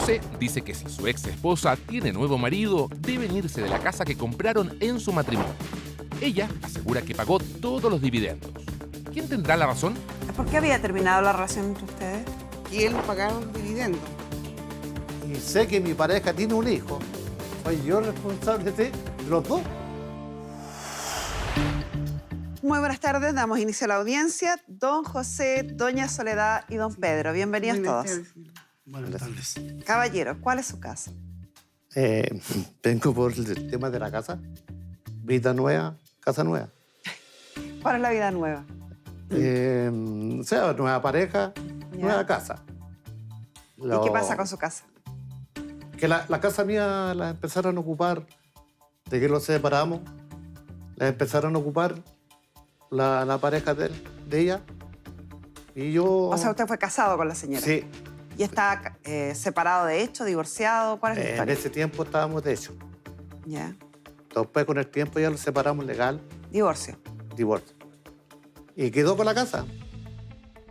José dice que si su ex esposa tiene nuevo marido, deben irse de la casa que compraron en su matrimonio. Ella asegura que pagó todos los dividendos. ¿Quién tendrá la razón? ¿Por qué había terminado la relación entre ustedes? Que él pagaba los dividendos. Y sé que mi pareja tiene un hijo. Soy yo responsable de los dos. Muy buenas tardes, damos inicio a la audiencia. Don José, doña Soledad y don Pedro, bienvenidos Buenas todos. tardes. Buenas tardes. Caballero, ¿cuál es su casa? Vengo por el tema de la casa. Vida nueva, casa nueva. ¿Cuál es la vida nueva? O sea, nueva pareja, Ya. nueva casa. ¿Y qué pasa con su casa? Que la casa mía la empezaron a ocupar, de que los separamos, la empezaron a ocupar la pareja de ella. Y yo... O sea, usted fue casado con la señora. Sí, ¿Y está separado de hecho, divorciado? ¿Cuál es la en historia? ese tiempo estábamos de hecho. Ya. Después con el tiempo ya los separamos legal, Divorcio. divorcio. Y quedó con la casa.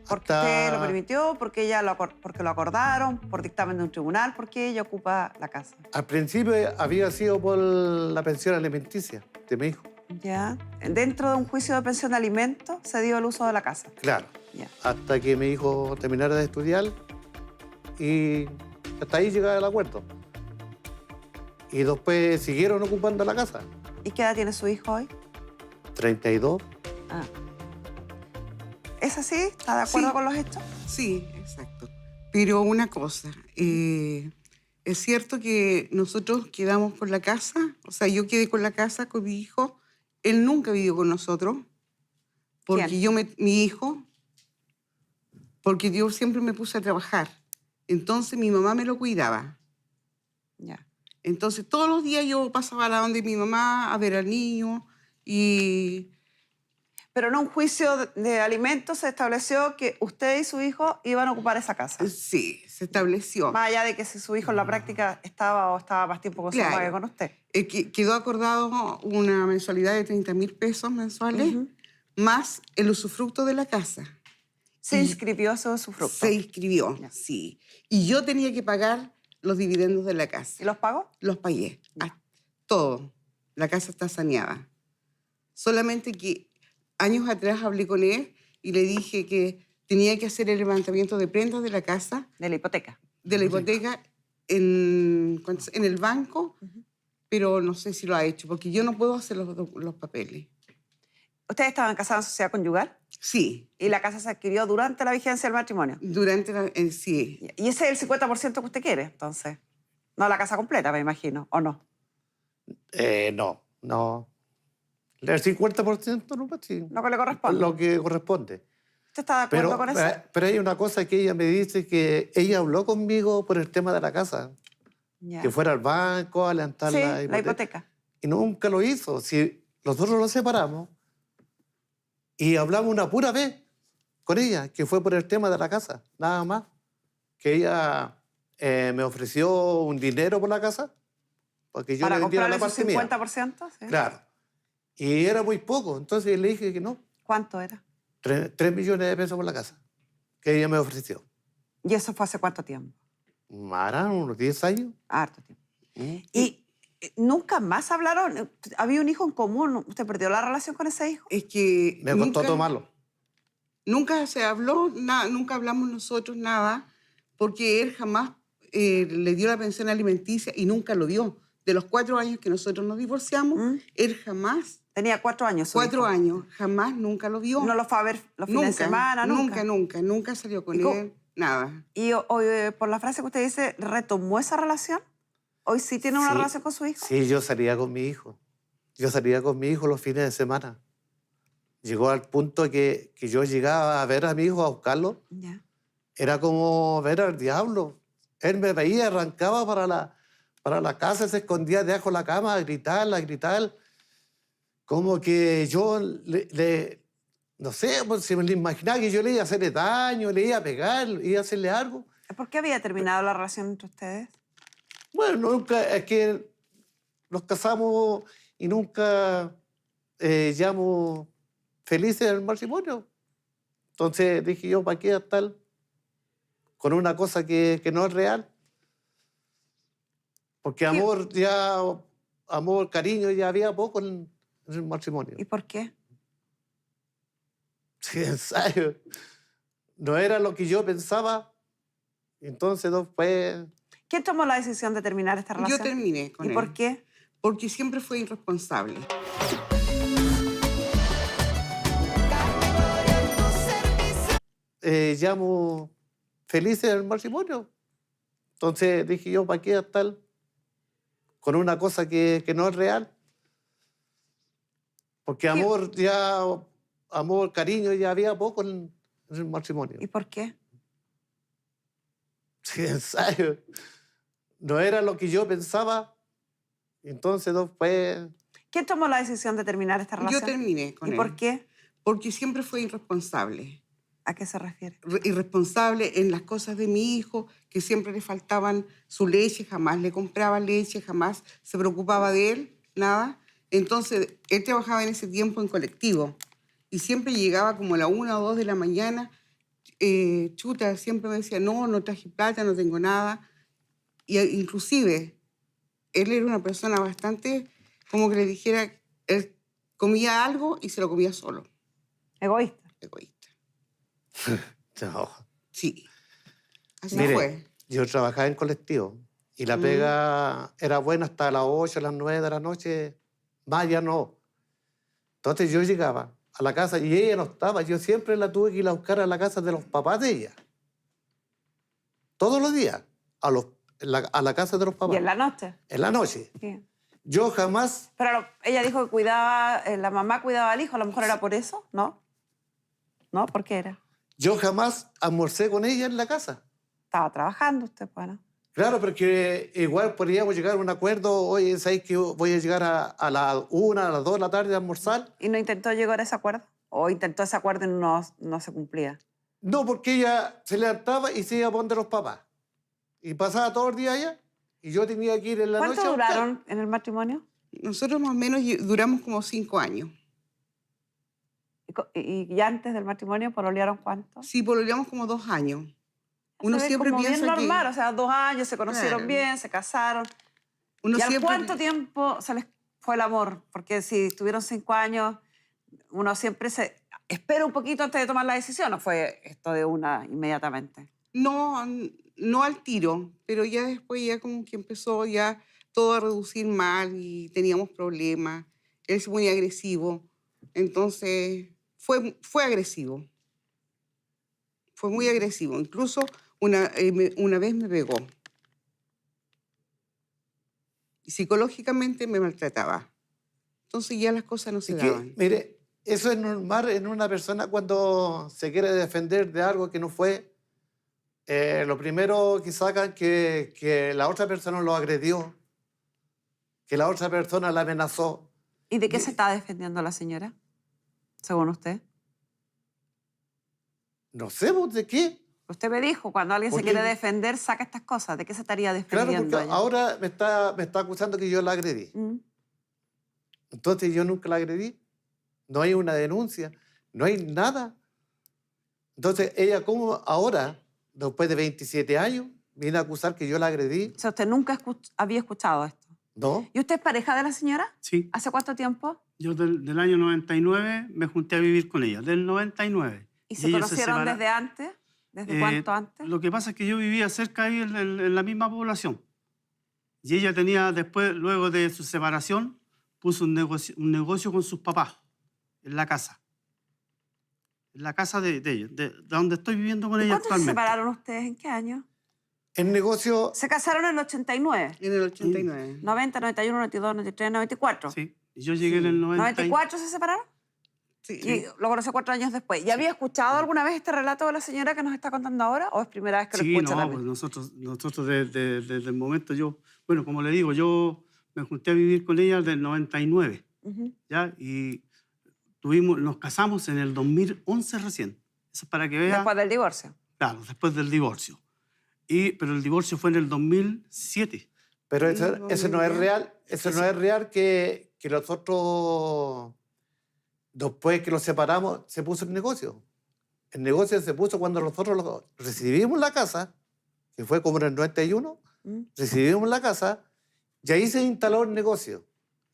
¿Porque usted lo permitió? ¿Porque porque lo acordaron? ¿Por dictamen de un tribunal? ¿Por qué ella ocupa la casa? Al principio había sido por la pensión alimenticia de mi hijo. Ya. Dentro de un juicio de pensión de alimentos se dio el uso de la casa. Claro. Ya. Hasta que mi hijo terminara de estudiar y hasta ahí llegaba el acuerdo. Y después siguieron ocupando la casa. ¿Y qué edad tiene su hijo hoy? 32. Ah. ¿Es así? ¿Está de acuerdo Sí. con los hechos? Sí, exacto. Pero una cosa, es cierto que nosotros quedamos con la casa, o sea, yo quedé con la casa con mi hijo, él nunca vivió con nosotros, porque ¿Quién? mi hijo, porque yo siempre me puse a trabajar, entonces mi mamá me lo cuidaba. Ya. Entonces todos los días yo pasaba a la donde mi mamá a ver al niño y... Pero en un juicio de alimentos se estableció que usted y su hijo iban a ocupar esa casa. Sí, se estableció. Más allá de que si su hijo en la práctica estaba más tiempo con su Claro. mamá que con usted. Quedó acordado una mensualidad de 30.000 pesos mensuales, Ujú. más el usufructo de la casa. Se Y inscribió eso de su fruto. Se inscribió, Ya. sí. Y yo tenía que pagar los dividendos de la ¿Y casa. los pagó? Los pagué. Ya. Todo. La casa está saneada. Solamente que años atrás hablé con él y le dije que tenía que hacer el levantamiento de prendas de la casa, De la hipoteca. de la hipoteca, en el banco, pero no sé si lo ha hecho, porque yo no puedo hacer los papeles. ¿Ustedes estaban casados en sociedad conyugal? Sí, Y la casa se adquirió durante la vigencia del matrimonio. durante la... sí. Y ese es el 50% que usted quiere, entonces. No la casa completa, me imagino, ¿o no? No. El 50% no, pues sí. Lo que le corresponde. Lo que corresponde. ¿Usted está de acuerdo con eso? Pero hay una cosa que ella me dice, que ella habló conmigo por el tema de la casa. Ya. Que fuera al banco a levantar Sí, la hipoteca. Y nunca lo hizo. Si nosotros lo separamos y hablamos una pura vez con ella, que fue por el tema de la casa, nada más. Que ella me ofreció un dinero por la casa, porque yo ¿Para le vendiera comprarle la su parte mía. 50%? ¿Sí? Claro. Y era muy poco. Entonces le dije que no. ¿Cuánto era? 3 millones de pesos por la casa, que ella me ofreció. ¿Y eso fue hace cuánto tiempo? Harán unos 10 años. Harto tiempo. ¿Mm? ¿Y nunca más hablaron? ¿Había un hijo en común? ¿Usted perdió la relación con ese hijo? Es que Me costó tomarlo. nunca se habló, nunca hablamos nosotros nada, porque él jamás le dio la pensión alimenticia y nunca lo dio. De los 4 años que nosotros nos divorciamos, ¿Mm? él jamás, Tenía 4 años. su 4 hijo. años, jamás, nunca lo vio. ¿No lo fue a ver los fines de semana? Nunca. Nunca salió con ¿Y cómo? él, nada. Y hoy, por la frase que usted dice, ¿retomó esa relación? ¿Hoy sí tiene una Sí. relación con su hijo? Sí, yo salía con mi hijo. Yo salía con mi hijo los fines de semana. Llegó al punto que yo llegaba a ver a mi hijo, a buscarlo. Ya. Era como ver al diablo. Él me veía, arrancaba para la casa, se escondía debajo de la cama a gritar. Como que yo no sé, pues, se me lo imaginaba que yo le iba a hacerle daño, le iba a pegar, le iba a hacerle algo. ¿Por qué había terminado la relación entre ustedes? Bueno, nunca, es que nos casamos y nunca llamo felices en el matrimonio. Entonces dije yo, ¿para qué estar con una cosa que no es real? Porque amor, cariño, ya había poco en el matrimonio. ¿Y por qué? Sí, en serio. No era lo que yo pensaba. Entonces, después... ¿Quién tomó la decisión de terminar esta relación? Yo terminé con ¿Y él. por qué? Porque siempre fue irresponsable. Llamo felices en el matrimonio. Entonces dije yo, ¿para qué estar con una cosa que no es real? Porque amor, cariño, ya había poco en el matrimonio. ¿Y por qué? Sí, en serio. No era lo que yo pensaba. Entonces después... ¿Quién tomó la decisión de terminar esta relación? Yo terminé con ¿Y él. por qué? Porque siempre fue irresponsable. ¿A qué se refiere? Irresponsable en las cosas de mi hijo, que siempre le faltaban su leche, jamás le compraba leche, jamás se preocupaba de él, nada. Entonces, él trabajaba en ese tiempo en colectivo y siempre llegaba como a la 1 o 2 de la mañana. Chuta, siempre me decía, no traje plata, no tengo nada. Y inclusive, él era una persona bastante, como que le dijera, él comía algo y se lo comía solo. Egoísta. Egoísta. No. Sí. Así Mire, fue. yo trabajaba en colectivo y la pega era buena hasta las 8, las 9 de la noche, más ya no. Entonces yo llegaba a la casa y ella no estaba. Yo siempre la tuve que ir a buscar a la casa de los papás de ella. Todos los días, a la casa de los papás. ¿Y en la noche? En la noche. Sí. Yo jamás... Pero ella dijo que cuidaba, la mamá cuidaba al hijo, a lo mejor era por eso, ¿no? ¿No? ¿Por qué era? Yo jamás almorcé con ella en la casa. Estaba trabajando usted, pues, ¿no? Claro, porque igual podríamos llegar a un acuerdo. Oye, ¿sabes que voy a llegar a las 1, a las 2 de la tarde a almorzar? ¿Y no intentó llegar a ese acuerdo? ¿O intentó ese acuerdo y no se cumplía? No, porque ella se levantaba y se iba a poner los papás. Y pasaba todo el día allá. Y yo tenía que ir en la noche. ¿Cuánto duraron en el matrimonio? Nosotros más o menos duramos como 5 años. ¿Y antes del matrimonio pololearon cuánto? Sí, pololeamos como 2 años. Uno Se ve siempre como piensa bien que... normal, o sea, 2 años, se conocieron Claro. bien, se casaron. Uno ¿Y al siempre... cuánto tiempo se les fue el amor? Porque si estuvieron 5 años, uno siempre se espera un poquito antes de tomar la decisión, ¿no fue esto de una inmediatamente? No, no al tiro, pero ya después ya como que empezó ya todo a reducir mal y teníamos problemas. Él se ponía agresivo, entonces fue agresivo. Fue muy agresivo. Incluso una vez me pegó. Y psicológicamente me maltrataba. Entonces ya las cosas no se Es que, daban. mire, eso es normal en una persona cuando se quiere defender de algo que no fue. Lo primero que sacan que la otra persona lo agredió, que la otra persona la amenazó. ¿Y de qué se está defendiendo la señora, según usted? No sé, ¿pues, de qué? Usted me dijo, cuando alguien se Porque- quiere defender, saca estas cosas. ¿De qué se estaría Claro, defendiendo porque ella? ahora me está acusando que yo la agredí. ¿Mm? Entonces yo nunca la agredí. No hay una denuncia, no hay nada. Entonces ella, ¿cómo ahora, después de 27 años, viene a acusar que yo la agredí? O sea, usted nunca había escuchado esto. No. ¿Y usted es pareja de la señora? Sí, ¿Hace cuánto tiempo? yo del año 99 me junté a vivir con ella, del 99. ¿Y se ellos conocieron separa- desde antes? ¿Desde Eh, cuánto antes? Lo que pasa es que yo vivía cerca ahí en la misma población. Y ella tenía después, luego de su separación, puso un negocio con sus papás en la casa. En la casa de ellos, de donde estoy viviendo con ¿Y ella ¿Cuándo se actualmente. separaron ustedes? ¿En qué año? El negocio, Se casaron en el 89. En el 89. 90, 91, 92, 93, 94. Sí, y yo llegué en el 90. ¿94 se separaron? Sí. Y lo conocí 4 años después. ¿Ya había escuchado alguna vez este relato de la señora que nos está contando ahora? ¿O es primera vez que lo Sí, escucha no, también? pues nosotros desde el momento bueno, como le digo, yo me junté a vivir con ella del 99, Ujú. ¿ya? Y nos casamos en el 2011 recién. Eso es para que vea. Después del divorcio. Claro, después del divorcio. Pero el divorcio fue en el 2007. pero Sí, eso no es real. Eso no es real que nosotros, después que los separamos, se puso el negocio. El negocio se puso cuando nosotros recibimos la casa, que fue como en el 91, ¿Mm? recibimos la casa Y ahí se instaló el negocio.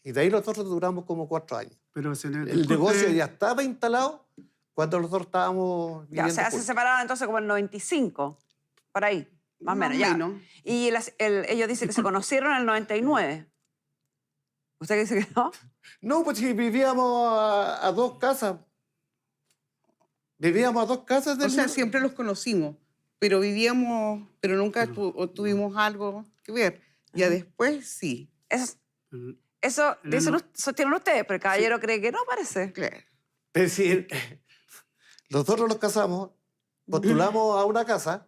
Y de ahí nosotros duramos como 4 años. Pero se le, El negocio ya estaba instalado cuando nosotros estábamos Ya, viviendo o sea, se juntos. separaron entonces como en el 95, por ahí, más o menos. Ya. Y ellos dicen que se conocieron en el 99. ¿Usted dice que no? No, pues sí, vivíamos a 2 casas. Vivíamos a 2 casas del O sea, siempre los conocimos, pero vivíamos, pero nunca tuvimos algo que ver. Ya después sí, Eso En el dicen, no- sostienen ustedes, pero el caballero cree que no, parece. claro. Es decir, nosotros nos casamos, postulamos a una casa,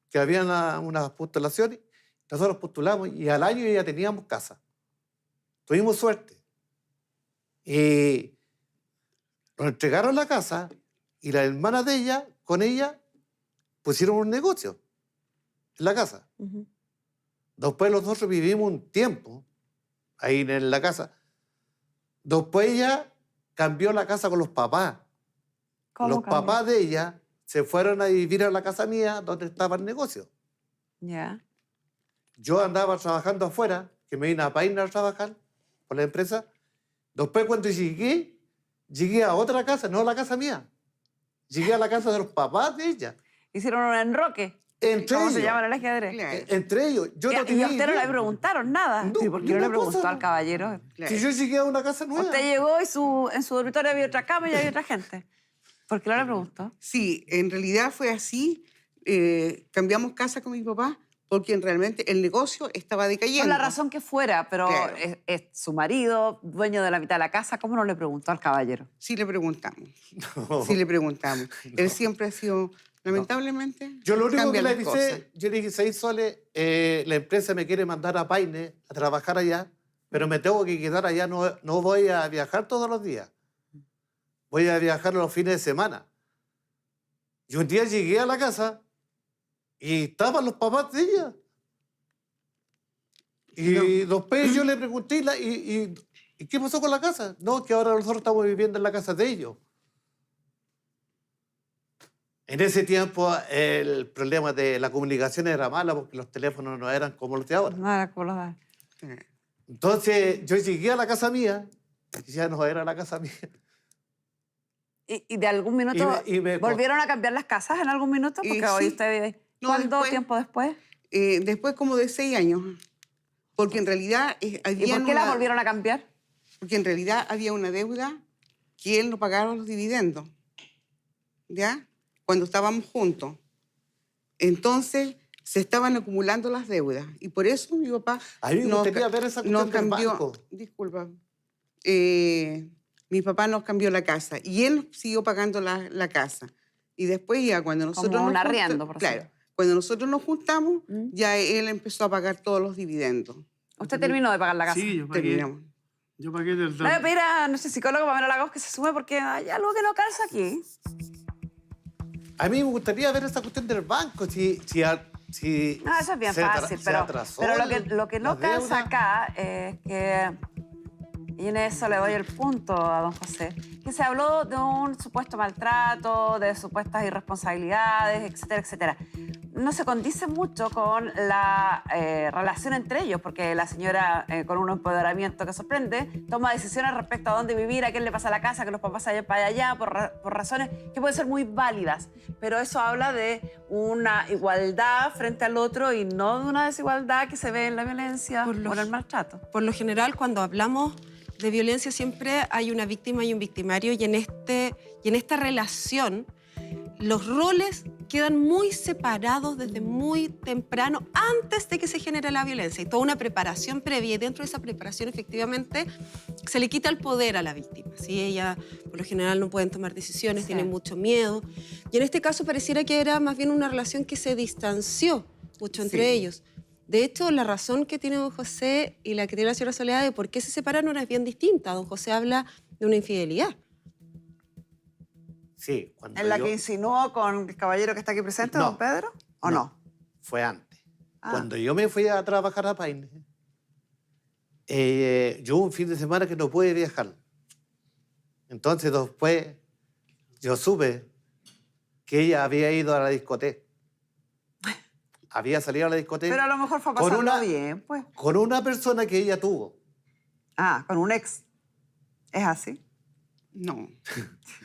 que había unas postulaciones, nosotros postulamos y al año ya teníamos casa. Tuvimos suerte. Y nos entregaron la casa y la hermana de ella, con ella, pusieron un negocio en la casa. Ujú. Después nosotros vivimos un tiempo ahí en la casa. Después ella cambió la casa con los papás. ¿Cómo Los cambió? papás de ella se fueron a vivir a la casa mía donde estaba el negocio. Ya. Yo andaba trabajando afuera, que me vine a Paine a trabajar por la empresa. Después cuando llegué a otra casa, no a la casa mía. Llegué a la casa de los papás de ella. Hicieron un enroque. Entre ¿Cómo ellos. se llama en el ajedrez? Claro, Entre ellos. Yo Y no a tenía usted no idea. le preguntaron nada. No, Sí, ¿por qué no ni le una preguntó cosa. al caballero? claro. Si yo llegué a una casa nueva. Usted llegó y en su dormitorio había otra cama y había otra gente. ¿Por qué no le preguntó? Sí, en realidad fue así. Cambiamos casa con mi papá porque realmente el negocio estaba decayendo. Por la razón que fuera, pero Claro. es su marido, dueño de la mitad de la casa, ¿cómo no le preguntó al caballero? Sí le preguntamos, No. sí le preguntamos. Él siempre ha sido, lamentablemente, Yo lo único que cambia le las cosas. avisé, yo le dije, 6 soles, la empresa me quiere mandar a Paine a trabajar allá, pero me tengo que quedar allá, no voy a viajar todos los días. Voy a viajar los fines de semana. Y un día llegué a la casa y estaban los papás de ella. Y después yo le pregunté, ¿y qué pasó con la casa? No, que ahora nosotros estamos viviendo en la casa de ellos. En ese tiempo el problema de la comunicación era mala porque los teléfonos no eran como los de ahora. Nada, ¿cómo lo da? Entonces yo llegué a la casa mía y ya no era la casa mía. ¿Y de algún minuto y me- volvieron a cambiar las casas en algún minuto? Porque hoy sí. usted vive. No, ¿Cuánto después. tiempo después? Después como de 6 años, porque en realidad ¿Y había por qué la volvieron a cambiar? porque en realidad había una deuda que él no pagaba los dividendos, ¿ya? Cuando estábamos juntos. Entonces se estaban acumulando las deudas y por eso mi papá A mí me nos gustaría ca- ver esa nos cuestión del cambió, banco. disculpa, mi papá nos cambió la casa y él siguió pagando la casa. Y después ya cuando nosotros Como un nos arriendo, por claro, decirlo. cuando nosotros nos juntamos, ¿Mm? ya él empezó a pagar todos los dividendos. ¿Usted terminó de pagar la casa? Sí, yo pagué. Terminamos. Yo pagué del... Le voy a pedir a nuestro psicólogo Pamela Lagos que se sume porque hay algo que no calza aquí. A mí me gustaría ver esa cuestión del banco. No, eso es bien se fácil, se pero atrasó lo que no la calza deuda. acá es que, y en eso le doy el punto a don José, que se habló de un supuesto maltrato, de supuestas irresponsabilidades, etcétera, etcétera. No se condice mucho con la relación entre ellos, porque la señora, con un empoderamiento que sorprende, toma decisiones respecto a dónde vivir, a quién le pasa la casa, que los papás vayan para allá, por razones que pueden ser muy válidas. Pero eso habla de una igualdad frente al otro y no de una desigualdad que se ve en la violencia Por lo- o en el maltrato. Por lo general, cuando hablamos de violencia, siempre hay una víctima y un victimario, y en esta relación los roles quedan muy separados desde muy temprano, antes de que se genere la violencia. Y toda una preparación previa, y dentro de esa preparación, efectivamente, se le quita el poder a la víctima. ¿Sí? Ella, por lo general, no pueden tomar decisiones, Sí. tienen mucho miedo. Y en este caso pareciera que era más bien una relación que se distanció mucho entre Sí. ellos. De hecho, la razón que tiene don José y la que tiene la señora Soledad de por qué se separaron es bien distinta. Don José habla de una infidelidad. Sí, cuando ¿En la yo- que insinuó con el caballero que está aquí presente, No. don Pedro? ¿O no? Fue antes. Ah. Cuando yo me fui a trabajar a Paine, yo un fin de semana que no pude viajar. Entonces después yo supe que ella había ido a la discoteca había salido a la discoteca Pero a lo mejor fue a con pasarlo una- bien, pues. con una persona que ella tuvo. Ah, con un ex. ¿Es así? No,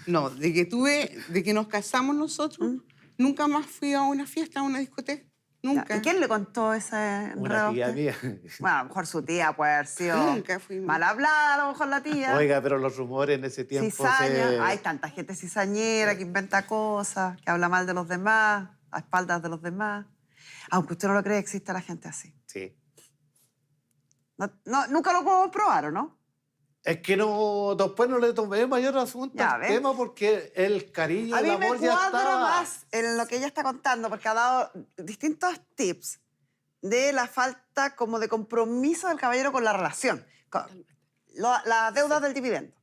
no, de que nos casamos nosotros, nunca más fui a una fiesta, a una discoteca, nunca. ¿Y quién le contó ese Una enredo a tía usted? mía. Bueno, a lo mejor su tía puede haber sido Nunca fui. mal hablada, a lo mejor la tía. Oiga, pero los rumores en ese tiempo Cizaña. Hay tanta gente cizañera que inventa cosas, que habla mal de los demás, a espaldas de los demás. Aunque usted no lo cree, existe la gente así. Sí. Nunca lo puedo probar, ¿o no? Es que no, después no le tomé mayor asunto Ya, al ¿ves? tema porque el cariño, A el mí me amor ya cuadra estaba. más en lo que ella está contando, porque ha dado distintos tips de la falta como de compromiso del caballero con la relación. Las deudas del dividendo,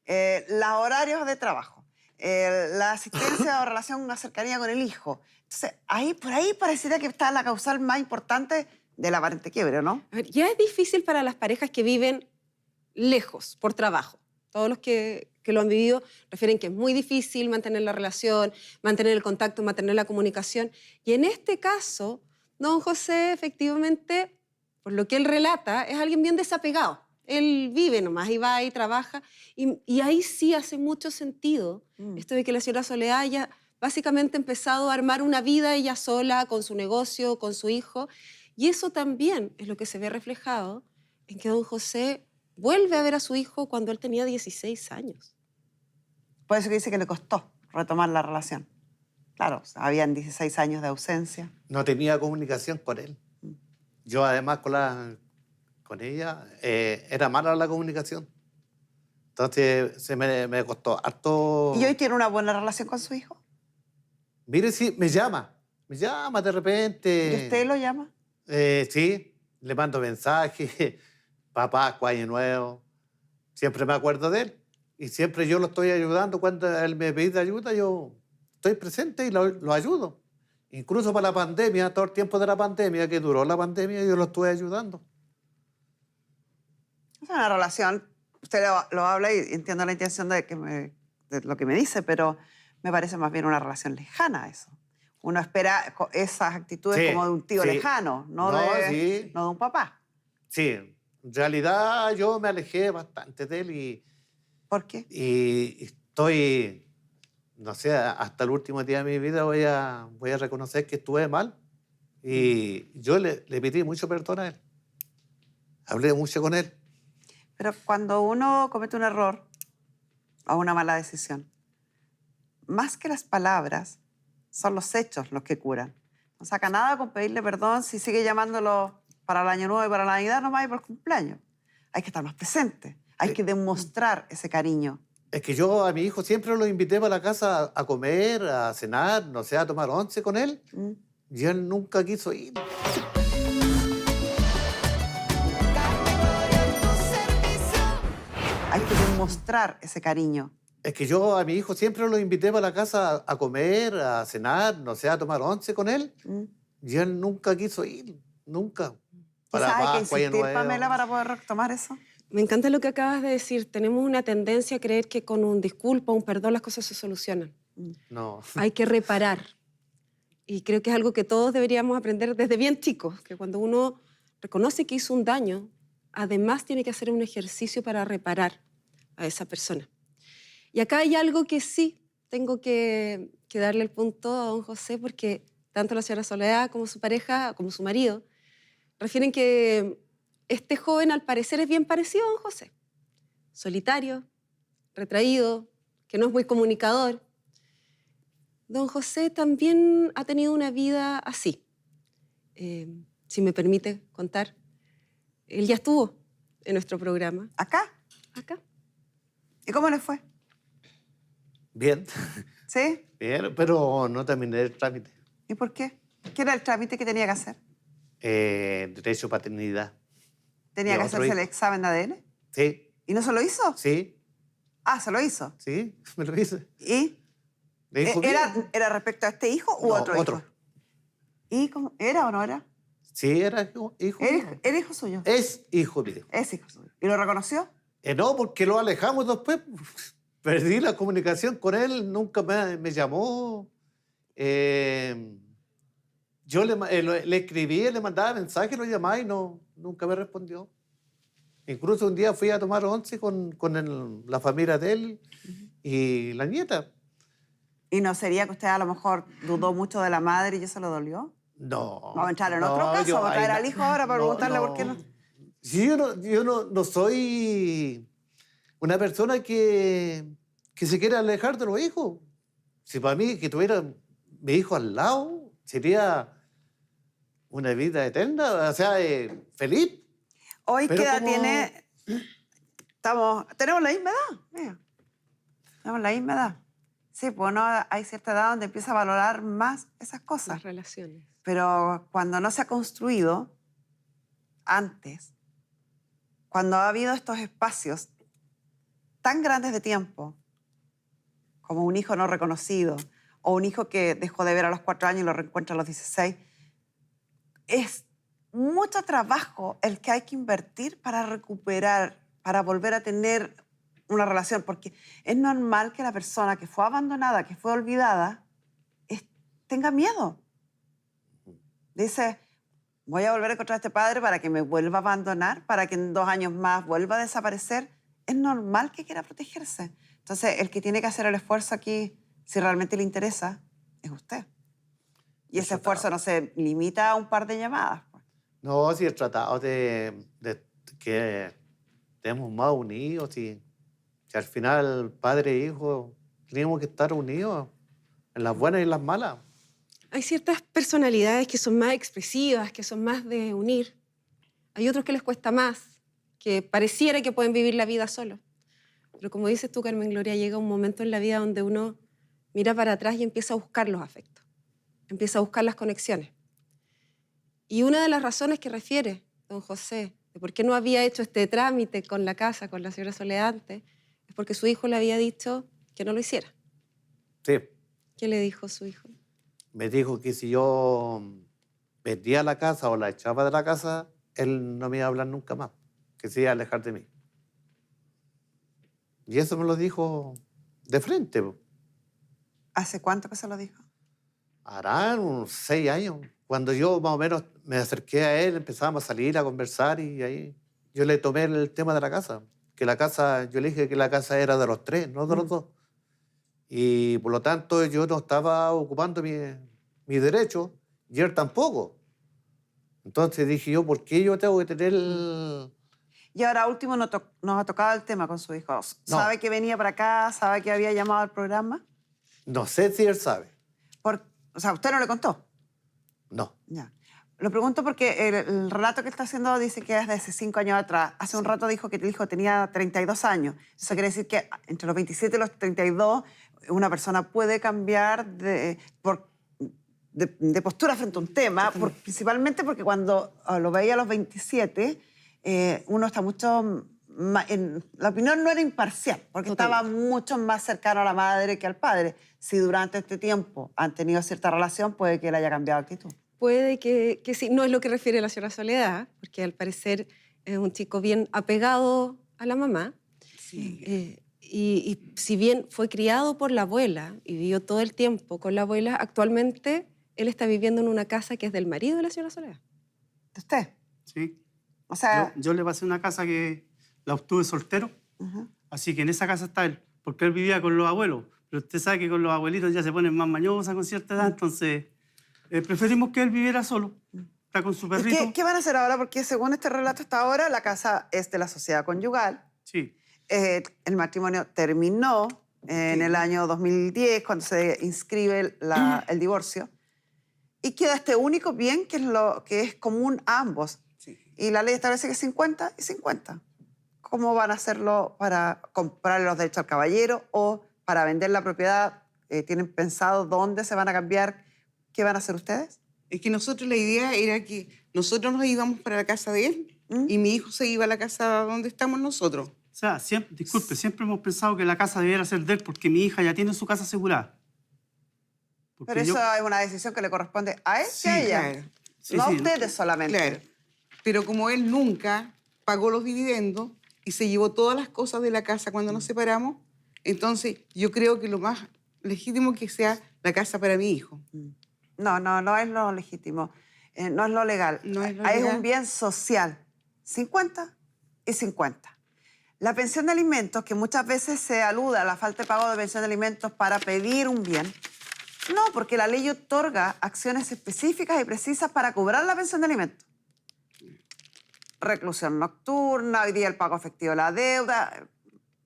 los horarios de trabajo, la asistencia o relación, una cercanía con el hijo. Entonces, por ahí pareciera que está la causal más importante del aparente quiebre, ¿no? A ver, ya es difícil para las parejas que viven lejos por trabajo. Todos los que lo han vivido refieren que es muy difícil mantener la relación, mantener el contacto, mantener la comunicación. Y en este caso, don José, efectivamente, por lo que él relata, es alguien bien desapegado. Él vive nomás y va y trabaja. Y ahí sí hace mucho sentido esto de que la señora Soledad haya básicamente empezado a armar una vida ella sola, con su negocio, con su hijo. Y eso también es lo que se ve reflejado en que don José vuelve a ver a su hijo cuando él tenía 16 años. Por eso que dice que le costó retomar la relación. Claro, habían 16 años de ausencia. No tenía comunicación con él. Yo además con ella era mala la comunicación. Entonces me costó harto. ¿Y hoy tiene una buena relación con su hijo? Mire, sí, me llama de repente. ¿Y usted lo llama? Sí, le mando mensajes, papá, año nuevo. Siempre me acuerdo de él. Y siempre yo lo estoy ayudando. Cuando él me pide ayuda, yo estoy presente y lo ayudo. Incluso para la pandemia, todo el tiempo de la pandemia, que duró la pandemia, yo lo estuve ayudando. Es una relación, usted lo habla y entiendo la intención de lo que me dice, pero me parece más bien una relación lejana eso. Uno espera esas actitudes Sí, como de un tío sí. lejano, no No, de sí. un papá. Sí, en realidad yo me alejé bastante de él ¿Por qué? y estoy, no sé, hasta el último día de mi vida voy a reconocer que estuve mal. Y yo le pedí mucho perdón a él. Hablé mucho con él. Pero cuando uno comete un error o una mala decisión, más que las palabras, son los hechos los que curan. No saca nada con pedirle perdón si sigue llamándolo para el Año Nuevo y para la Navidad, nomás y por el cumpleaños. Hay que estar más presente, hay que demostrar ese cariño. Es que yo a mi hijo siempre lo invité para la casa a comer, a cenar, no sé, a tomar once con él. ¿Mm? Y él nunca quiso ir. Hay que demostrar ese cariño. Es que yo a mi hijo siempre lo invité para la casa a comer, a cenar, no sé, a tomar once con él. ¿Mm? Y él nunca quiso ir, nunca. Quizás hay que Pascua, Año insistir, Nuevo. Pamela, para poder retomar eso. Me encanta lo que acabas de decir. Tenemos una tendencia a creer que con un disculpa, un perdón, las cosas se solucionan. No. Hay que reparar. Y creo que es algo que todos deberíamos aprender desde bien chicos, que cuando uno reconoce que hizo un daño, además tiene que hacer un ejercicio para reparar a esa persona. Y acá hay algo que sí tengo que darle el punto a don José, porque tanto la señora Soledad como su pareja, como su marido, refieren que este joven al parecer es bien parecido a don José. Solitario, retraído, que no es muy comunicador. Don José también ha tenido una vida así. Si me permite contar, él ya estuvo en nuestro programa. ¿Acá? Acá. ¿Y cómo le fue? Bien, ¿Sí? bien, pero no terminé el trámite. ¿Y por qué? ¿Qué era el trámite que tenía que hacer? Derecho a paternidad. ¿Tenía Y que otro hacerse el hijo. examen de ADN? Sí, ¿Y no se lo hizo? sí, Ah, se lo hizo. sí, me lo hice. ¿Y? Le dijo bien. ¿Era respecto a este hijo u No, otro hijo? otro. ¿Y cómo? ¿Era o no era? Sí, era hijo mío. ¿Era hijo suyo? Es hijo mío. Es hijo suyo. ¿Y lo reconoció? No, porque lo alejamos después. Perdí la comunicación con él, nunca me llamó. Yo le escribí, le mandaba mensajes, lo llamaba y nunca me respondió. Incluso un día fui a tomar once con la familia de él y la nieta. ¿Y no sería que usted a lo mejor dudó mucho de la madre y eso le dolió? No. Vamos a entrar en no, otro caso, vamos a traer ahí al hijo ahora para preguntarle por qué no. Sí, yo no soy una persona que se quiere alejar de los hijos. Si para mí que tuviera mi hijo al lado sería una vida eterna, o sea, feliz. Hoy, Pero ¿qué edad como- tiene? Tenemos la misma edad. Mira. Tenemos la misma edad. Sí, pues no, hay cierta edad donde empieza a valorar más esas cosas. Las relaciones. Pero cuando no se ha construido antes, cuando ha habido estos espacios tan grandes de tiempo, como un hijo no reconocido o un hijo que dejó de ver a los 4 años y lo reencuentra a los 16, es mucho trabajo el que hay que invertir para recuperar, para volver a tener una relación, porque es normal que la persona que fue abandonada, que fue olvidada, tenga miedo. Dice, voy a volver a encontrar a este padre para que me vuelva a abandonar, para que en 2 años más vuelva a desaparecer. Es normal que quiera protegerse. Entonces, el que tiene que hacer el esfuerzo aquí, si realmente le interesa, es usted. Y ese esfuerzo no se limita a un par de llamadas. Pues. No, si he tratado de que estemos más unidos, si al final padre e hijo tenemos que estar unidos en las buenas y en las malas. Hay ciertas personalidades que son más expresivas, que son más de unir. Hay otros que les cuesta más, que pareciera que pueden vivir la vida solos. Pero como dices tú, Carmen Gloria, llega un momento en la vida donde uno mira para atrás y empieza a buscar los afectos, empieza a buscar las conexiones. Y una de las razones que refiere don José de por qué no había hecho este trámite con la casa, con la señora Soledad antes, es porque su hijo le había dicho que no lo hiciera. Sí, ¿Qué le dijo su hijo? me dijo que si yo vendía la casa o la echaba de la casa, él no me iba a hablar nunca más, que se iba a alejar de mí. Y eso me lo dijo de frente. ¿Hace cuánto que se lo dijo? Harán unos 6 años. Cuando yo más o menos me acerqué a él, empezamos a salir, a conversar y ahí yo le tomé el tema de la casa. Que la casa, yo le dije que la casa era de los 3, no de los 2. Y por lo tanto yo no estaba ocupando mi derecho y él tampoco. Entonces dije yo, ¿por qué yo tengo que tener Y ahora último nos ha tocado el tema con su hijo. ¿Sabe que venía para acá? ¿Sabe que había llamado al programa? No sé si él sabe. O sea, ¿usted no le contó? No. Ya. Lo pregunto porque el relato que está haciendo dice que es de hace 5 años atrás. Hace un rato dijo que el hijo tenía 32 años. Eso quiere decir que entre los 27 y los 32 una persona puede cambiar de postura frente a un tema, principalmente porque cuando lo veía a los 27, uno está mucho más... la opinión no era imparcial, porque estaba mucho más cercano a la madre que al padre. Si durante este tiempo han tenido cierta relación, puede que él haya cambiado de actitud. Puede que sí, no es lo que refiere la señora Soledad, porque al parecer es un chico bien apegado a la mamá. Sí. Y si bien fue criado por la abuela y vivió todo el tiempo con la abuela, actualmente él está viviendo en una casa que es del marido de la señora Soledad. ¿De usted? Sí. O sea... Yo le pasé una casa que la obtuve soltero, así que en esa casa está él, porque él vivía con los abuelos. Pero usted sabe que con los abuelitos ya se ponen más mañosas con cierta edad, entonces preferimos que él viviera solo. Está con su perrito. ¿Qué van a hacer ahora? Porque según este relato hasta ahora, la casa es de la sociedad conyugal. Sí. El matrimonio terminó en el año 2010, cuando se inscribe el divorcio. Y queda este único bien que es común a ambos. Sí. Y la ley establece que es 50 y 50. ¿Cómo van a hacerlo para comprarle los derechos al caballero o para vender la propiedad? ¿Tienen pensado dónde se van a cambiar? ¿Qué van a hacer ustedes? Es que nosotros la idea era que nosotros nos íbamos para la casa de él y mi hijo se iba a la casa donde estamos nosotros. O sea, siempre hemos pensado que la casa debiera ser de él porque mi hija ya tiene su casa asegurada. Porque Pero eso es una decisión que le corresponde a él y a ella. Claro. Sí, no a sí. ustedes solamente. Claro. Pero como él nunca pagó los dividendos y se llevó todas las cosas de la casa cuando nos separamos, entonces yo creo que lo más legítimo es que sea la casa para mi hijo. No es lo legítimo. No es lo legal. No es lo Es legal. un bien social. 50 y 50. La pensión de alimentos, que muchas veces se alude a la falta de pago de pensión de alimentos para pedir un bien, no, porque la ley otorga acciones específicas y precisas para cobrar la pensión de alimentos. Reclusión nocturna, hoy día el pago efectivo de la deuda,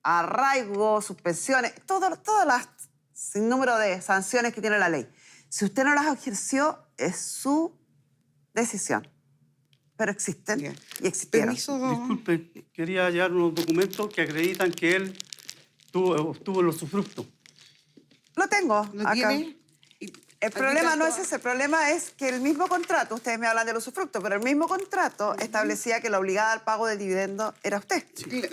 arraigo, suspensiones, todas las sinnúmero de sanciones que tiene la ley. Si usted no las ejerció, es su decisión. Pero existen Ya. y existieron. Permiso. Disculpe, quería hallar unos documentos que acreditan que él obtuvo los usufructos. Lo tengo ¿Lo acá. tiene? El problema no es ese, el problema es que el mismo contrato, ustedes me hablan del usufructo, pero el mismo contrato establecía que la obligada al pago del dividendo era usted.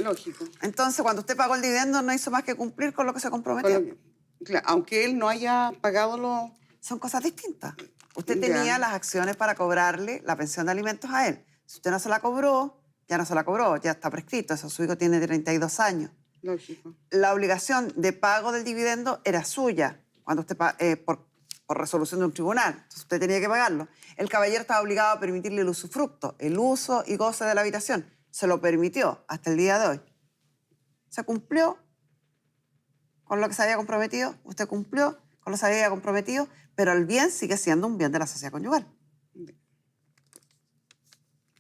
Lógico. Entonces, cuando usted pagó el dividendo, no hizo más que cumplir con lo que se comprometió. Con lo que- claro, aunque él no haya pagado los... Son cosas distintas. Usted Ya. tenía las acciones para cobrarle la pensión de alimentos a él. Si usted no se la cobró, ya no se la cobró, ya está prescrito. Eso, su hijo tiene 32 años. Lógico. La obligación de pago del dividendo era suya cuando usted por resolución de un tribunal. Entonces usted tenía que pagarlo. El caballero estaba obligado a permitirle el usufructo, el uso y goce de la habitación. Se lo permitió hasta el día de hoy. Se cumplió con lo que se había comprometido, usted cumplió con lo que se había comprometido, pero el bien sigue siendo un bien de la sociedad conyugal.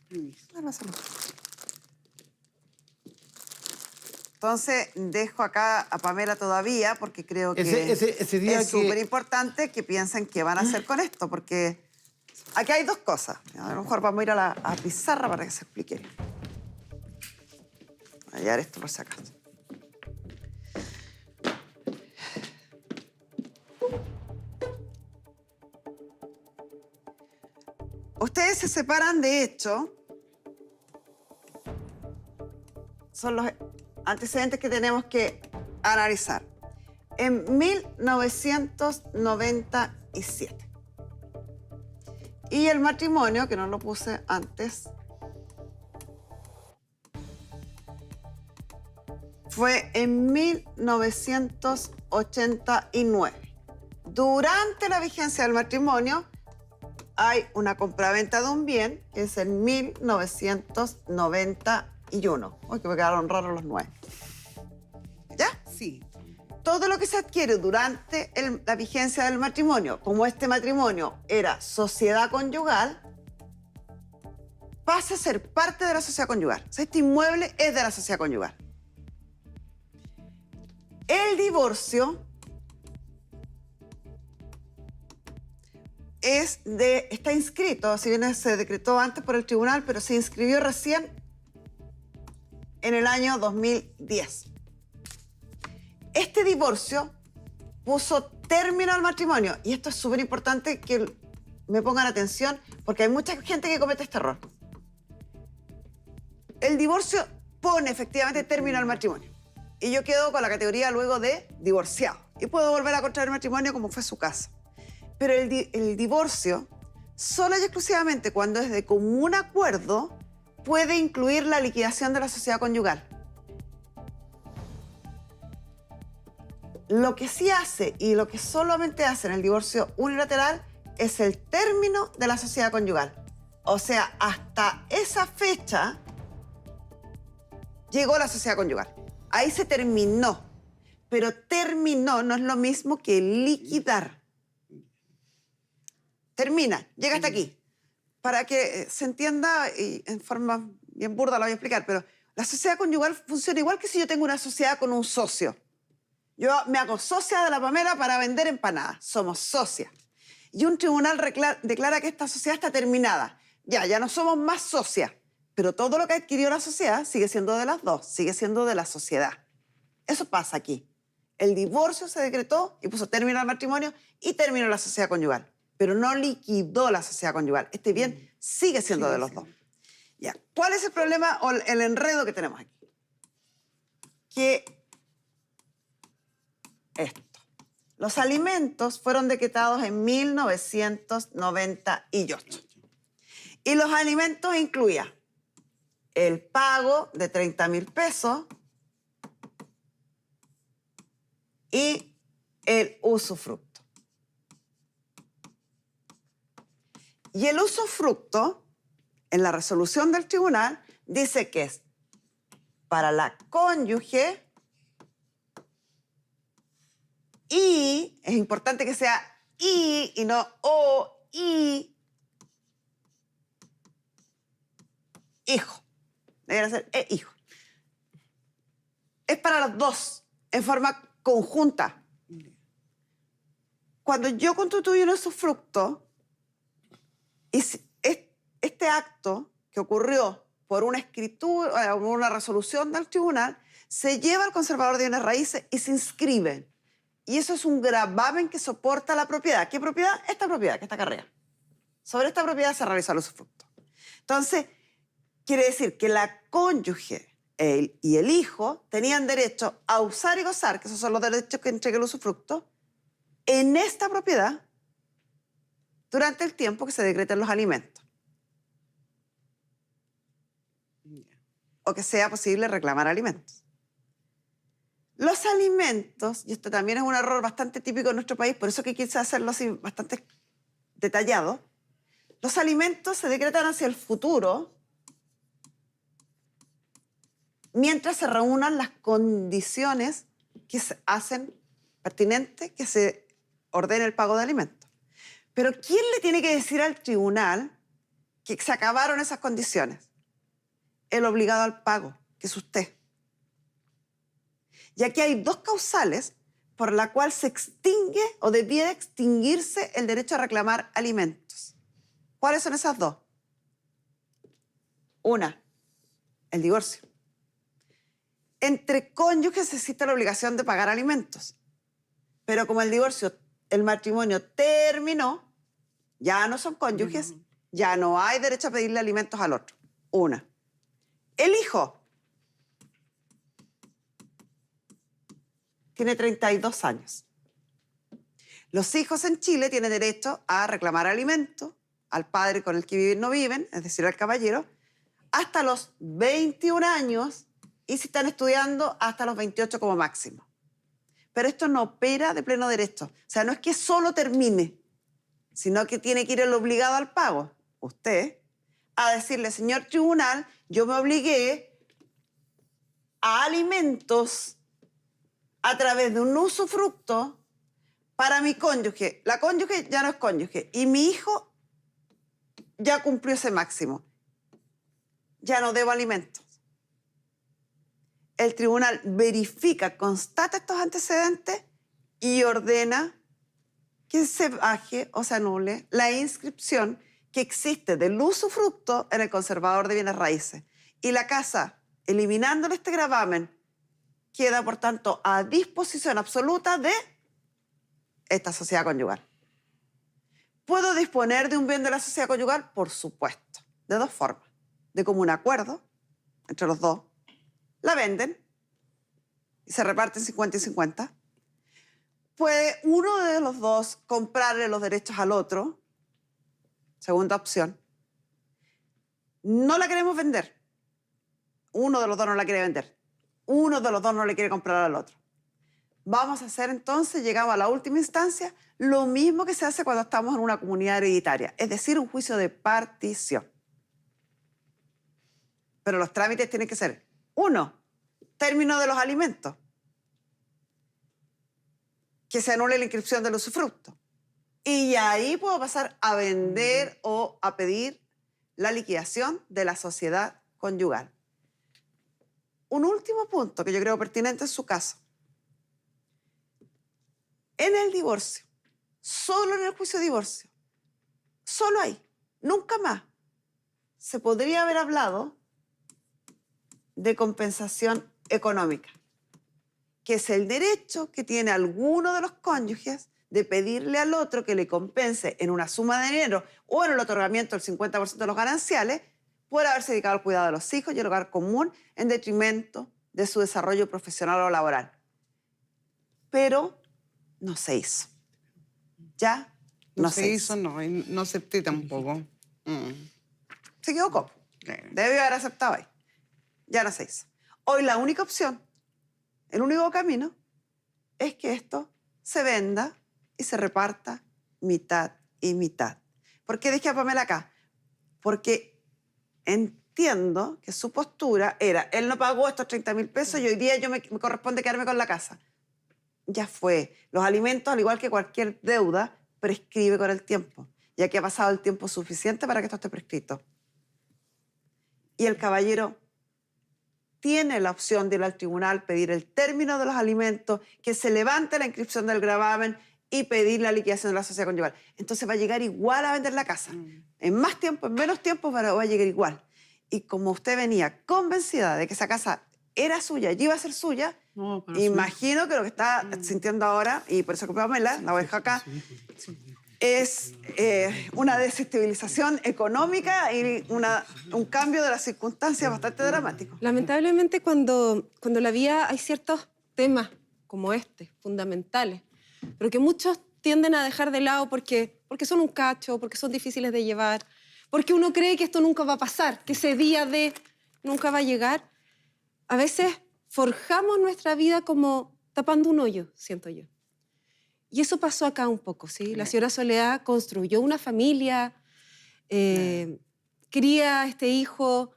Permiso. Bueno, salud. Entonces, dejo acá a Pamela todavía porque creo que Ese día es que- súper importante que piensen qué van a hacer con esto, porque aquí hay dos cosas. A lo mejor vamos a ir a la pizarra para que se explique. Voy a hallar esto por si acaso. Ustedes se separan, de hecho, son los antecedentes que tenemos que analizar. En 1997. Y el matrimonio, que no lo puse antes, fue en 1989. Durante la vigencia del matrimonio, hay una compraventa de un bien, que es en 1991. Uy, que me quedaron raros los 9. ¿Ya? Sí. Todo lo que se adquiere durante la vigencia del matrimonio, como este matrimonio era sociedad conyugal, pasa a ser parte de la sociedad conyugal. O sea, este inmueble es de la sociedad conyugal. El divorcio está inscrito, si bien se decretó antes por el tribunal, pero se inscribió recién en el año 2010. Este divorcio puso término al matrimonio, y esto es súper importante que me pongan atención porque hay mucha gente que comete este error. El divorcio pone efectivamente término al matrimonio y yo quedo con la categoría luego de divorciado y puedo volver a contraer matrimonio como fue su caso. Pero el divorcio, solo y exclusivamente cuando es de común acuerdo, puede incluir la liquidación de la sociedad conyugal. Lo que sí hace y lo que solamente hace en el divorcio unilateral es el término de la sociedad conyugal. O sea, hasta esa fecha llegó la sociedad conyugal. Ahí se terminó. Pero terminó no es lo mismo que liquidar. Termina, llega hasta aquí. Para que se entienda, y en forma bien burda lo voy a explicar, pero la sociedad conyugal funciona igual que si yo tengo una sociedad con un socio. Yo me hago socia de la Pamela para vender empanadas. Somos socias. Y un tribunal declara que esta sociedad está terminada. Ya no somos más socias. Pero todo lo que adquirió la sociedad sigue siendo de las dos, sigue siendo de la sociedad. Eso pasa aquí. El divorcio se decretó y puso término al matrimonio y terminó la sociedad conyugal. Pero no liquidó la sociedad conyugal. Este bien sigue siendo de los dos. Ya. ¿Cuál es el problema o el enredo que tenemos aquí? Que esto. Los alimentos fueron decretados en 1998. Y los alimentos incluían el pago de 30,000 pesos y el usufructo. Y el usufructo, en la resolución del tribunal, dice que es para la cónyuge y, es importante que sea y no o, y hijo. Debería ser hijo. Es para los dos, en forma conjunta. Cuando yo constituyo un usufructo, y este acto que ocurrió por una escritura, una resolución del tribunal, se lleva al conservador de bienes raíces y se inscribe. Y eso es un gravamen que soporta la propiedad. ¿Qué propiedad? Esta propiedad que está carrera. Sobre esta propiedad se realiza el usufructo. Entonces, quiere decir que la cónyuge y el hijo tenían derecho a usar y gozar, que esos son los derechos que entrega el usufructo, en esta propiedad durante el tiempo que se decreten los alimentos. O que sea posible reclamar alimentos. Los alimentos, y esto también es un error bastante típico en nuestro país, por eso que quise hacerlo así bastante detallado, los alimentos se decretan hacia el futuro mientras se reúnan las condiciones que se hacen pertinentes que se ordene el pago de alimentos. Pero ¿quién le tiene que decir al tribunal que se acabaron esas condiciones? El obligado al pago, que es usted. Y aquí hay dos causales por la cual se extingue o debiera extinguirse el derecho a reclamar alimentos. ¿Cuáles son esas dos? Una, el divorcio. Entre cónyuges existe la obligación de pagar alimentos. Pero como el divorcio, el matrimonio terminó, ya no son cónyuges, ya no hay derecho a pedirle alimentos al otro. Una. El hijo tiene 32 años. Los hijos en Chile tienen derecho a reclamar alimentos al padre con el que viven no viven, es decir, al caballero, hasta los 21 años y si están estudiando hasta los 28 como máximo. Pero esto no opera de pleno derecho. O sea, no es que solo termine, sino que tiene que ir el obligado al pago, usted, a decirle, señor tribunal, yo me obligué a alimentos a través de un usufructo para mi cónyuge. La cónyuge ya no es cónyuge y mi hijo ya cumplió ese máximo. Ya no debo alimentos. El tribunal verifica, constata estos antecedentes y ordena que se baje o se anule la inscripción que existe del usufructo en el conservador de bienes raíces. Y la casa, eliminándole este gravamen, queda, por tanto, a disposición absoluta de esta sociedad conyugal. ¿Puedo disponer de un bien de la sociedad conyugal? Por supuesto, de dos formas. De común acuerdo entre los dos, la venden y se reparten 50 y 50. Puede uno de los dos comprarle los derechos al otro, segunda opción. No la queremos vender. Uno de los dos no la quiere vender. Uno de los dos no le quiere comprar al otro. Vamos a hacer entonces, llegamos a la última instancia, lo mismo que se hace cuando estamos en una comunidad hereditaria, es decir, un juicio de partición. Pero los trámites tienen que ser, uno, término de los alimentos, que se anule la inscripción del usufructo. Y ahí puedo pasar a vender o a pedir la liquidación de la sociedad conyugal. Un último punto que yo creo pertinente en su caso. En el divorcio, solo en el juicio de divorcio, solo ahí, nunca más, se podría haber hablado de compensación económica, que es el derecho que tiene alguno de los cónyuges de pedirle al otro que le compense en una suma de dinero o en el otorgamiento del 50% de los gananciales por haberse dedicado al cuidado de los hijos y el hogar común en detrimento de su desarrollo profesional o laboral. Pero no se hizo. Ya no se hizo. No, y no acepté tampoco. Se equivocó. Debió haber aceptado ahí. Ya no se hizo. Hoy la única opción, el único camino, es que esto se venda y se reparta mitad y mitad. ¿Por qué dejé a Pamela acá? Porque entiendo que su postura era, él no pagó estos 30.000 pesos y hoy día me corresponde quedarme con la casa. Ya fue. Los alimentos, al igual que cualquier deuda, prescribe con el tiempo, ya que ha pasado el tiempo suficiente para que esto esté prescrito. Y el caballero tiene la opción de ir al tribunal, pedir el término de los alimentos, que se levante la inscripción del gravamen y pedir la liquidación de la sociedad conyugal. Entonces va a llegar igual a vender la casa. En más tiempo, en menos tiempo, pero va a llegar igual. Y como usted venía convencida de que esa casa era suya y iba a ser suya, No, pero imagino que lo que está sintiendo ahora, y por eso que Pamela, la voy a dejar acá, es una desestabilización económica y un cambio de las circunstancias bastante dramático. Lamentablemente, cuando la vida hay ciertos temas como este, fundamentales, pero que muchos tienden a dejar de lado porque son un cacho, porque son difíciles de llevar, porque uno cree que esto nunca va a pasar, que ese día de nunca va a llegar. A veces forjamos nuestra vida como tapando un hoyo, siento yo. Y eso pasó acá un poco, ¿sí? La señora Soledad construyó una familia, cría a este hijo,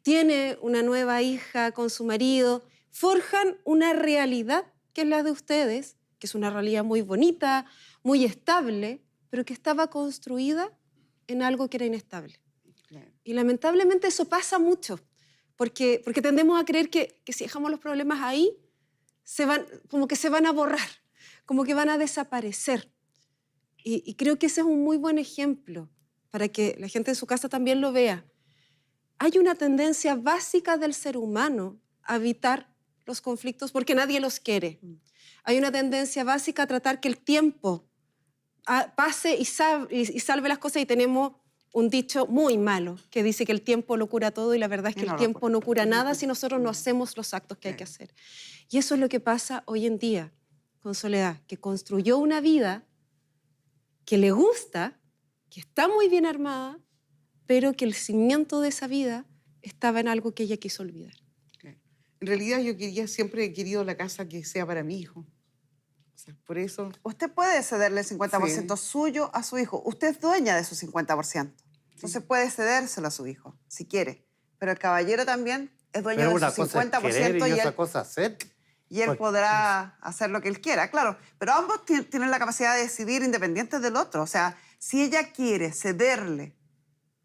tiene una nueva hija con su marido, forjan una realidad que es la de ustedes, que es una realidad muy bonita, muy estable, pero que estaba construida en algo que era inestable. Claro. Y lamentablemente eso pasa mucho, porque tendemos a creer que si dejamos los problemas ahí, como que se van a borrar, como que van a desaparecer. Y creo que ese es un muy buen ejemplo para que la gente en su casa también lo vea. Hay una tendencia básica del ser humano a evitar los conflictos porque nadie los quiere. Hay una tendencia básica a tratar que el tiempo pase y salve las cosas, y tenemos un dicho muy malo que dice que el tiempo lo cura todo, y la verdad es que el tiempo no cura nada si nosotros no hacemos los actos que hay que hacer. Y eso es lo que pasa hoy en día con Soledad, que construyó una vida que le gusta, que está muy bien armada, pero que el cimiento de esa vida estaba en algo que ella quiso olvidar. Claro. En realidad siempre he querido la casa que sea para mi hijo. O sea, por eso... Usted puede cederle el 50% Sí. suyo a su hijo. Usted es dueña de su 50%. Entonces puede cedérselo a su hijo, si quiere. Pero el caballero también es dueño Pero de una su cosa 50% es querer y y otra él, cosa hacer. y él Pues- podrá hacer lo que él quiera, claro. Pero ambos tienen la capacidad de decidir independientes del otro. O sea, si ella quiere cederle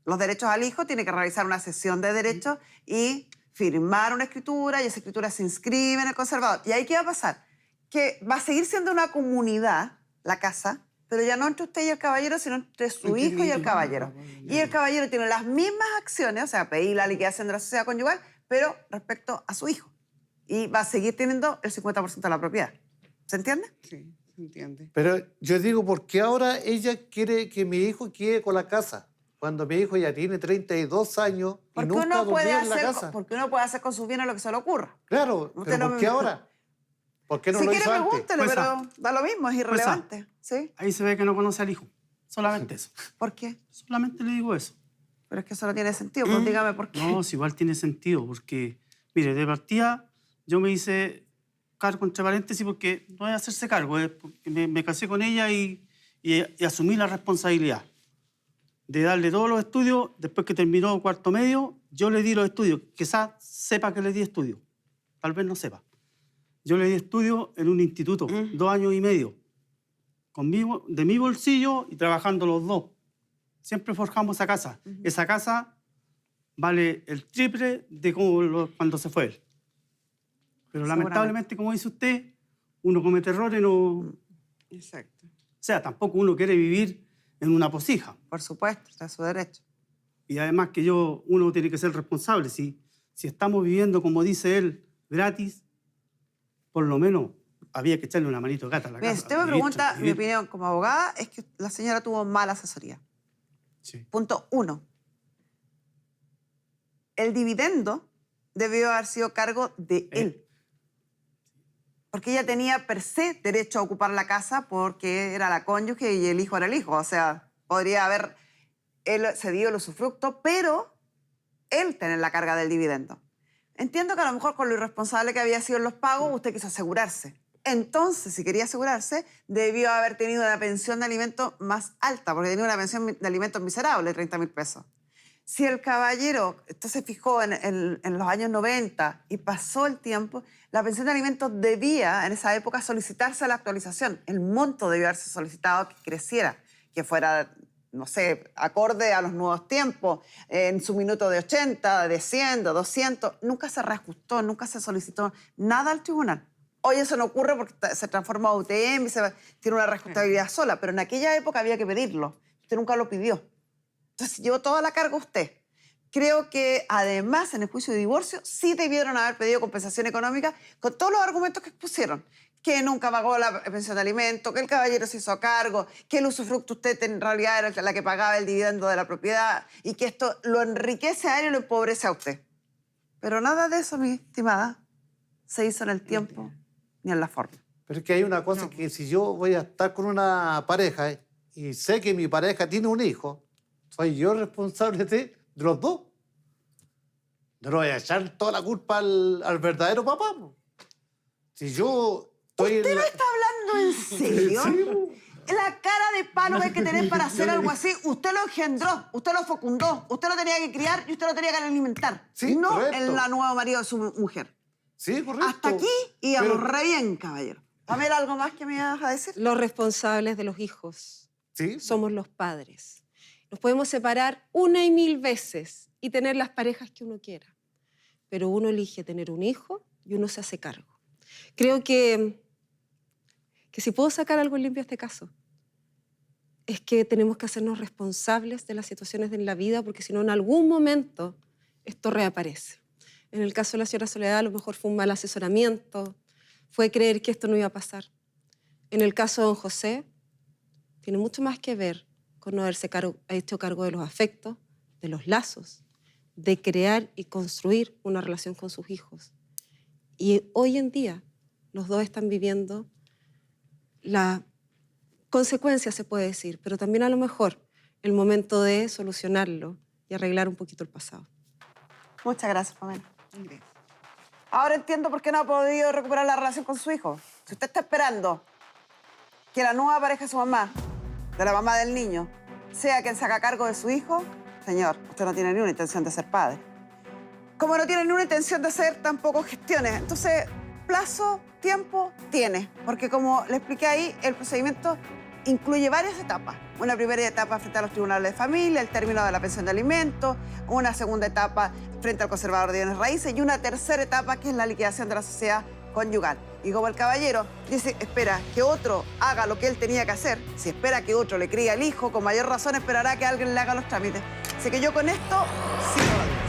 los derechos al hijo, tiene que realizar una cesión de derechos y firmar una escritura, y esa escritura se inscribe en el conservador. ¿Y ahí qué va a pasar? Que va a seguir siendo una comunidad, la casa, pero ya no entre usted y el caballero, sino entre su Entre hijo mí y y el mi caballero. hijo. Y el caballero tiene las mismas acciones, o sea, pedir la liquidación de la sociedad conyugal, pero respecto a su hijo. Y va a seguir teniendo el 50% de la propiedad. ¿Se entiende? Sí, se entiende. Pero yo digo, ¿por qué ahora ella quiere que mi hijo quede con la casa? Cuando mi hijo ya tiene 32 años y Porque nunca uno, puede durmió en la hacer, casa. porque uno puede hacer con sus bienes lo que se le ocurra. Claro, Usted pero no ¿por me- qué ahora? ¿Por qué no Si lo quiere, hizo antes? pregúntele, Pues, pero da lo mismo, es irrelevante. ¿Sí? Ahí se ve que no conoce al hijo. Solamente eso. ¿Por qué? Solamente le digo eso. Pero es que eso no tiene sentido. Pues dígame por qué. No, si igual tiene sentido, porque, mire, de partida yo me hice cargo entre paréntesis porque no es hacerse cargo, es porque me casé con ella y asumí la responsabilidad de darle todos los estudios. Después que terminó cuarto medio, yo le di los estudios. Quizás sepa que le di estudios, tal vez no sepa. Yo le di estudios en un instituto, 2 años y medio, de mi bolsillo y trabajando los dos. Siempre forjamos esa casa. Esa casa vale el triple de cuando se fue él. Pero lamentablemente, como dice usted, uno comete errores, no... Exacto. O sea, tampoco uno quiere vivir en una posija. Por supuesto, está a su derecho. Y además que uno tiene que ser responsable. Si estamos viviendo, como dice él, gratis, por lo menos había que echarle una manito de gata a la Mire, casa. si usted me vivir, pregunta, mi vivir. opinión como abogada es que la señora tuvo mala asesoría. Sí. Punto 1. El dividendo debió haber sido cargo de él. Porque ella tenía per se derecho a ocupar la casa porque era la cónyuge y el hijo era el hijo. O sea, podría haber él cedido el usufructo, pero él tener la carga del dividendo. Entiendo que a lo mejor con lo irresponsable que había sido en los pagos, usted quiso asegurarse. Entonces, si quería asegurarse, debió haber tenido una pensión de alimentos más alta, porque tenía una pensión de alimentos miserable, 30.000 pesos. Si el caballero se fijó en los años 90 y pasó el tiempo, la pensión de alimentos debía, en esa época, solicitarse la actualización. El monto debió haberse solicitado que creciera, que fuera, no sé, acorde a los nuevos tiempos, en su minuto de 80, de 100, de 200. Nunca se reajustó, nunca se solicitó nada al tribunal. Hoy eso no ocurre porque se transforma a UTM y tiene una reajustabilidad sola, pero en aquella época había que pedirlo. Usted nunca lo pidió. Entonces llevó toda la carga usted. Creo que además en el juicio de divorcio sí debieron haber pedido compensación económica con todos los argumentos que expusieron. Que nunca pagó la pensión de alimento, que el caballero se hizo a cargo, que el usufructo usted en realidad era la que pagaba el dividendo de la propiedad y que esto lo enriquece a él y lo empobrece a usted. Pero nada de eso, mi estimada, se hizo en el tiempo ni en la forma. Pero es que hay una cosa que si yo voy a estar con una pareja y sé que mi pareja tiene un hijo, soy yo responsable de los dos. No le voy a echar toda la culpa al verdadero papá. Po. Si yo estoy ¿Usted en no la... está hablando en serio? Sí, La cara de palo que hay que tener para hacer algo así, usted lo engendró, usted lo fecundó, usted lo tenía que criar y usted lo tenía que alimentar. Sí, no correcto. el nuevo marido de su mujer. Sí, correcto. Hasta aquí íbamos re bien, caballero. Pamela, ¿algo más que me ibas a decir? Los responsables de los hijos Sí. somos los padres. Nos podemos separar 1 y 1000 veces y tener las parejas que uno quiera. Pero uno elige tener un hijo y uno se hace cargo. Creo que si puedo sacar algo en limpio a este caso, es que tenemos que hacernos responsables de las situaciones en la vida, porque si no, en algún momento esto reaparece. En el caso de la señora Soledad, a lo mejor fue un mal asesoramiento, fue creer que esto no iba a pasar. En el caso de don José, tiene mucho más que ver con no haberse hecho cargo de los afectos, de los lazos, de crear y construir una relación con sus hijos. Y hoy en día, los dos están viviendo la consecuencia, se puede decir, pero también a lo mejor el momento de solucionarlo y arreglar un poquito el pasado. Muchas gracias, Pamela. Ahora entiendo por qué no ha podido recuperar la relación con su hijo. Si usted está esperando que la nueva pareja de su mamá, de la mamá del niño, sea quien se haga cargo de su hijo, señor, usted no tiene ni una intención de ser padre. Como no tiene ni una intención de hacer tampoco gestiones. Entonces, plazo, tiempo, tiene. Porque como le expliqué ahí, el procedimiento incluye varias etapas. Una primera etapa frente a los tribunales de familia, el término de la pensión de alimentos, una segunda etapa frente al conservador de bienes raíces y una tercera etapa que es la liquidación de la sociedad conyugal. Y como el caballero dice, espera que otro haga lo que él tenía que hacer, si espera que otro le críe al hijo, con mayor razón esperará que alguien le haga los trámites. Así que yo con esto sigo.